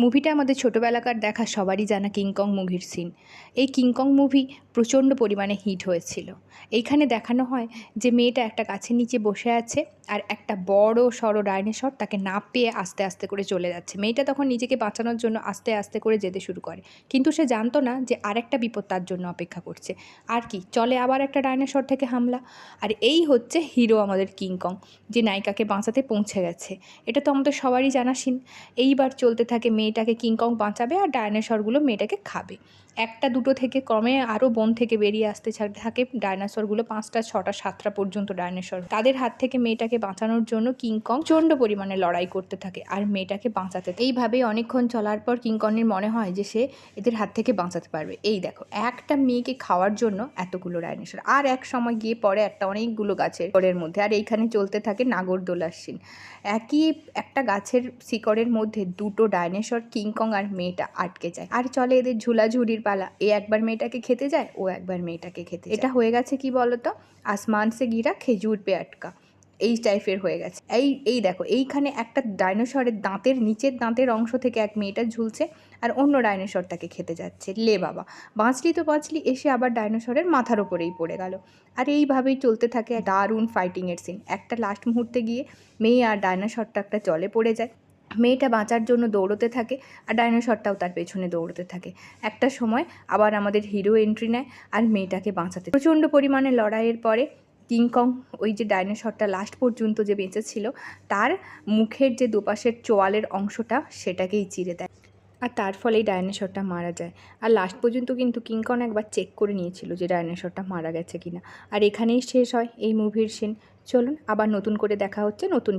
মুভিটা আমাদের ছোটোবেলাকার দেখা সবারই জানা কিংকং মুভির সিন। এই কিংকং মুভি প্রচণ্ড পরিমাণে হিট হয়েছিল। এইখানে দেখানো হয় যে মেয়েটা একটা গাছের নিচে বসে আছে আর একটা বড় সড়ো ডাইনোসর তাকে না পেয়ে আস্তে আস্তে করে চলে যাচ্ছে। মেয়েটা তখন নিজেকে বাঁচানোর জন্য আস্তে আস্তে করে যেতে শুরু করে, কিন্তু সে জানতো না যে আরেকটা বিপদ তার জন্য অপেক্ষা করছে। আর কি, চলে আবার একটা ডাইনোসর থেকে হামলা। আর এই হচ্ছে হিরো আমাদের কিংকং, যে নায়িকাকে বাঁচাতে পৌঁছে গেছে। এটা তো আমাদের সবারই জানা সিন। এইবার চলতে থাকে মেয়েটাকে কিংকং বাঁচাবে আর ডায়নোসরগুলো মেয়েটাকে খাবে। একটা দুটো থেকে ক্রমে আরও বন থেকে বেরিয়ে আসতে থাকে ডায়নোসরগুলো, 5টা 6টা 7টা পর্যন্ত ডায়নোসর। তাদের হাত থেকে মেয়েটাকে বাঁচানোর জন্য কিংকং প্রচণ্ড পরিমাণে লড়াই করতে থাকে আর মেয়েটাকে বাঁচাতে থাকে। এইভাবেই অনেকক্ষণ চলার পর কিংকংয়ের মনে হয় যে সে এদের হাত থেকে বাঁচাতে পারবে। এই দেখো, একটা মেয়েকে খাওয়ার জন্য এতগুলো ডায়নোসর, আর এক সময় গিয়ে পড়ে একটা অনেকগুলো গাছের মধ্যে। আর এইখানে চলতে থাকে নাগরদোলার সিন। একই একটা গাছের শিকড়ের মধ্যে দুটো ডায়নোসর, কিংকং আর মেয়েটা আটকে যায়। আর চলে এদের ঝুলাঝুরির পালা। এ একবার মেয়েটাকে খেতে যায়, ও একবার মেয়েটাকে খেতে যায়। এটা হয়ে গেছে কি বলতো, আসমান সে গিরা খেজুর পে আটকা, এই টাইপের হয়ে গেছে। এই দেখো, এইখানে একটা ডাইনোসরের দাঁতের নিচের দাঁতের অংশ থেকে এক মেয়েটা ঝুলছে আর অন্য ডাইনোসর তাকে খেতে যাচ্ছে। লে বাবা, বাঁচলি তো বাঁচলি, এসে আবার ডাইনোসরের মাথার ওপরেই পড়ে গেল। আর এইভাবেই চলতে থাকে দারুণ ফাইটিংয়ের সিন। একটা লাস্ট মুহূর্তে গিয়ে মেয়ে আর ডাইনোসরটা একটা জলে পড়ে যায়। মেয়েটা বাঁচার জন্য দৌড়তে থাকে আর ডাইনোসরটাও তার পেছনে দৌড়তে থাকে। একটা সময় আবার আমাদের হিরো এন্ট্রি নেয় আর মেয়েটাকে বাঁচাতে। প্রচণ্ড পরিমাণে লড়াইয়ের পরে কিংকং, ওই যে ডাইনোসরটা লাস্ট পর্যন্ত যে বেঁচে ছিল, তার মুখের যে দুপাশের চোয়ালের অংশটা সেটাকেই চিরে দেয় আর তার ফলেই ডাইনোসরটা মারা যায়। আর লাস্ট পর্যন্ত কিন্তু কিংকং একবার চেক করে নিয়েছিল যে ডাইনোসরটা মারা গেছে কিনা। আর এখানেই শেষ হয় এই মুভির সিন। চলুন, আবার নতুন করে দেখা হচ্ছে নতুন